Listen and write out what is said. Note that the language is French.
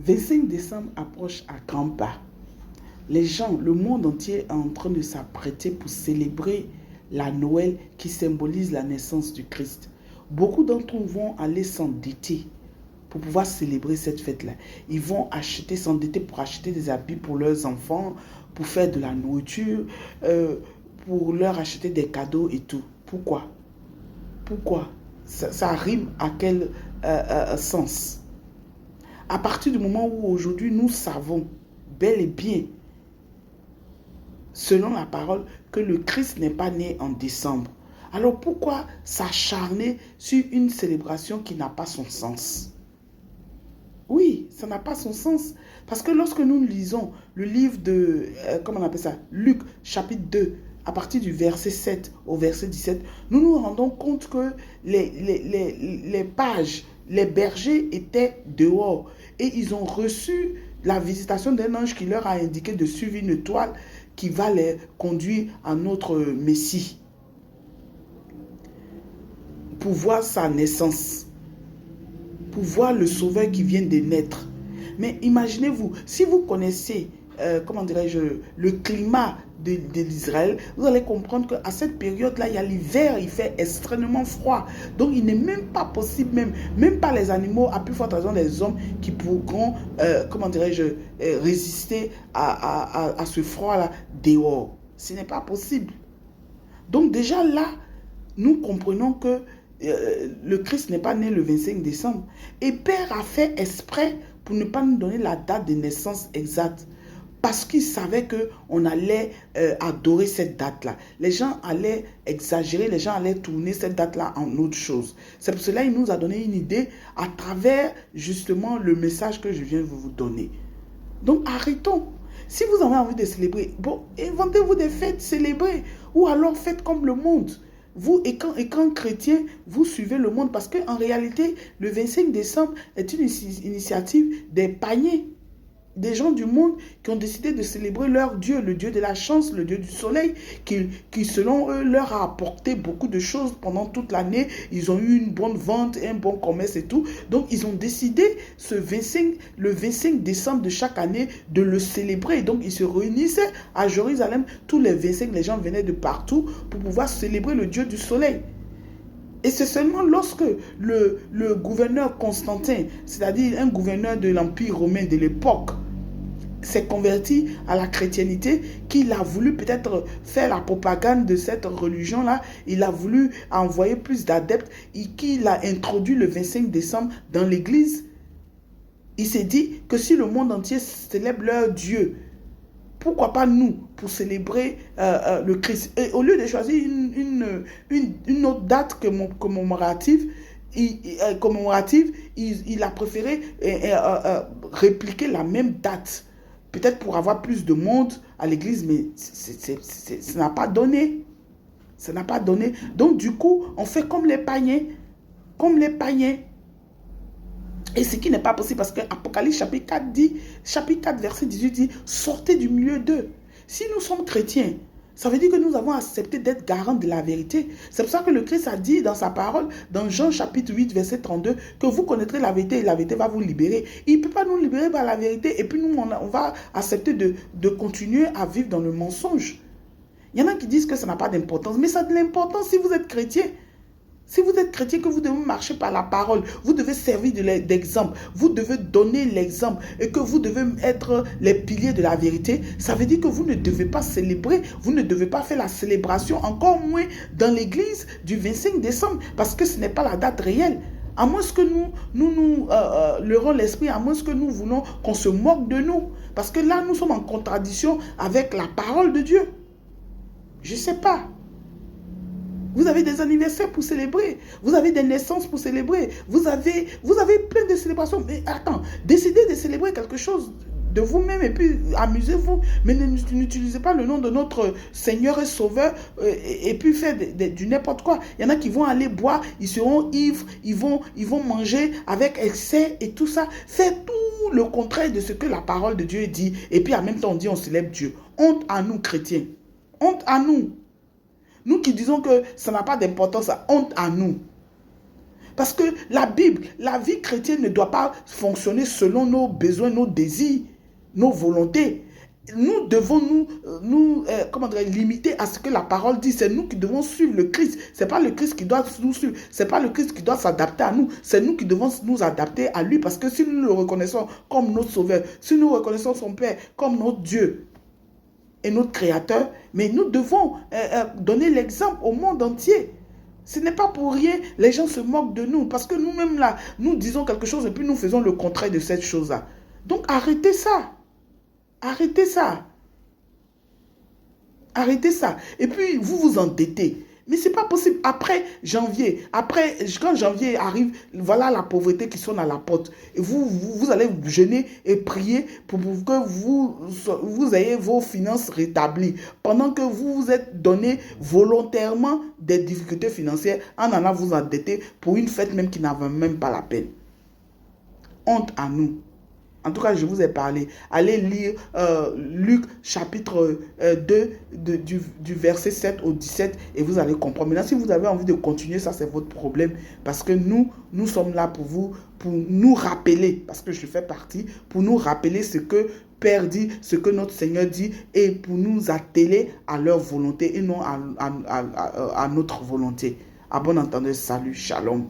25 décembre approche à grands pas. Les gens, le monde entier est en train de s'apprêter pour célébrer la Noël qui symbolise la naissance du Christ. Beaucoup d'entre eux vont aller s'endetter pour pouvoir célébrer cette fête-là. Ils vont s'endetter pour acheter des habits pour leurs enfants, pour faire de la nourriture, pour leur acheter des cadeaux et tout. Pourquoi? Pourquoi? Ça rime à quel sens? À partir du moment où aujourd'hui nous savons bel et bien, selon la parole, que le Christ n'est pas né en décembre, alors pourquoi s'acharner sur une célébration qui n'a pas son sens? Oui, ça n'a pas son sens. Parce que lorsque nous lisons le livre de, comment on appelle ça, Luc, chapitre 2, à partir du verset 7 au verset 17, nous nous rendons compte que les pages, les bergers étaient dehors et ils ont reçu la visitation d'un ange qui leur a indiqué de suivre une étoile qui va les conduire à notre Messie pour voir sa naissance, pour voir le Sauveur qui vient de naître. Mais imaginez-vous, si vous connaissez, comment dirais-je, le climat de l'Israël, vous allez comprendre qu'à cette période-là, il y a l'hiver, il fait extrêmement froid. Donc, il n'est même pas possible, même pas les animaux, à plus forte raison les hommes, qui pourront, comment dirais-je, résister à ce froid-là dehors. Ce n'est pas possible. Donc, déjà là, nous comprenons que le Christ n'est pas né le 25 décembre. Et Père a fait exprès pour ne pas nous donner la date de naissance exacte. Parce qu'il savait qu'on allait adorer cette date-là. Les gens allaient exagérer, les gens allaient tourner cette date-là en autre chose. C'est pour cela qu'il nous a donné une idée à travers justement le message que je viens de vous donner. Donc arrêtons. Si vous avez envie de célébrer, bon, inventez-vous des fêtes, célébrez. Ou alors faites comme le monde. Vous, étant chrétien, vous suivez le monde parce qu'en réalité, le 25 décembre est une initiative des païens, des gens du monde qui ont décidé de célébrer leur Dieu, le Dieu de la chance, le Dieu du soleil, qui selon eux leur a apporté beaucoup de choses pendant toute l'année. Ils ont eu une bonne vente, un bon commerce et tout. Donc ils ont décidé le 25 décembre de chaque année de le célébrer. Donc ils se réunissaient à Jérusalem. Tous les 25, les gens venaient de partout pour pouvoir célébrer le Dieu du soleil. Et c'est seulement lorsque le gouverneur Constantin, c'est-à-dire un gouverneur de l'Empire romain de l'époque, s'est converti à la chrétienté, qu'il a voulu peut-être faire la propagande de cette religion-là, il a voulu envoyer plus d'adeptes et qu'il a introduit le 25 décembre dans l'église. Il s'est dit que si le monde entier célèbre leur Dieu, pourquoi pas nous, pour célébrer le Christ? Et au lieu de choisir une autre date commémorative, il a préféré répliquer la même date. Peut-être pour avoir plus de monde à l'église, mais ça n'a pas donné. Ça n'a pas donné. Donc du coup, on fait comme les païens. Comme les païens. Et ce qui n'est pas possible parce que Apocalypse chapitre 4 verset 18 dit, sortez du milieu d'eux. Si nous sommes chrétiens, ça veut dire que nous avons accepté d'être garants de la vérité. C'est pour ça que le Christ a dit dans sa parole, dans Jean chapitre 8 verset 32, que vous connaîtrez la vérité et la vérité va vous libérer. Il ne peut pas nous libérer par la vérité et puis nous on va accepter de continuer à vivre dans le mensonge. Il y en a qui disent que ça n'a pas d'importance, mais ça a de l'importance si vous êtes chrétien. Si vous êtes chrétien, que vous devez marcher par la parole, vous devez servir d'exemple, vous devez donner l'exemple et que vous devez être les piliers de la vérité, ça veut dire que vous ne devez pas célébrer, vous ne devez pas faire la célébration, encore moins dans l'église du 25 décembre, parce que ce n'est pas la date réelle. À moins que nous leurrons l'esprit, à moins que nous voulons qu'on se moque de nous. Parce que là, nous sommes en contradiction avec la parole de Dieu. Je ne sais pas. Vous avez des anniversaires pour célébrer. Vous avez des naissances pour célébrer. Vous avez plein de célébrations. Mais attends, décidez de célébrer quelque chose de vous-même et puis amusez-vous. Mais n'utilisez pas le nom de notre Seigneur et Sauveur et puis faire du n'importe quoi. Il y en a qui vont aller boire, ils seront ivres, ils vont manger avec excès et tout ça. Faites tout le contraire de ce que la parole de Dieu dit. Et puis en même temps, on dit on célèbre Dieu. Honte à nous, chrétiens. Honte à nous. Nous qui disons que ça n'a pas d'importance, honte à nous. Parce que la Bible, la vie chrétienne ne doit pas fonctionner selon nos besoins, nos désirs, nos volontés. Nous devons comment dire, limiter à ce que la parole dit. C'est nous qui devons suivre le Christ. Ce n'est pas le Christ qui doit nous suivre. Ce n'est pas le Christ qui doit s'adapter à nous. C'est nous qui devons nous adapter à lui. Parce que si nous le reconnaissons comme notre Sauveur, si nous reconnaissons son Père comme notre Dieu et notre Créateur, mais nous devons donner l'exemple au monde entier. Ce n'est pas pour rien, les gens se moquent de nous. Parce que nous-mêmes là, nous disons quelque chose et puis nous faisons le contraire de cette chose-là. Donc arrêtez ça. Arrêtez ça. Arrêtez ça. Et puis, vous vous endettez. Mais ce n'est pas possible. Après janvier, quand janvier arrive, voilà la pauvreté qui sonne à la porte. Et vous allez jeûner et prier pour que vous ayez vos finances rétablies. Pendant que vous vous êtes donné volontairement des difficultés financières en allant vous endetter pour une fête même qui n'avait même pas la peine. Honte à nous. En tout cas, je vous ai parlé. Allez lire Luc chapitre 2 du verset 7 au 17 et vous allez comprendre. Maintenant, si vous avez envie de continuer, ça c'est votre problème. Parce que nous sommes là pour vous, pour nous rappeler, parce que je fais partie, pour nous rappeler ce que Père dit, ce que notre Seigneur dit et pour nous atteler à leur volonté et non à notre volonté. À bon entendeur, salut, shalom.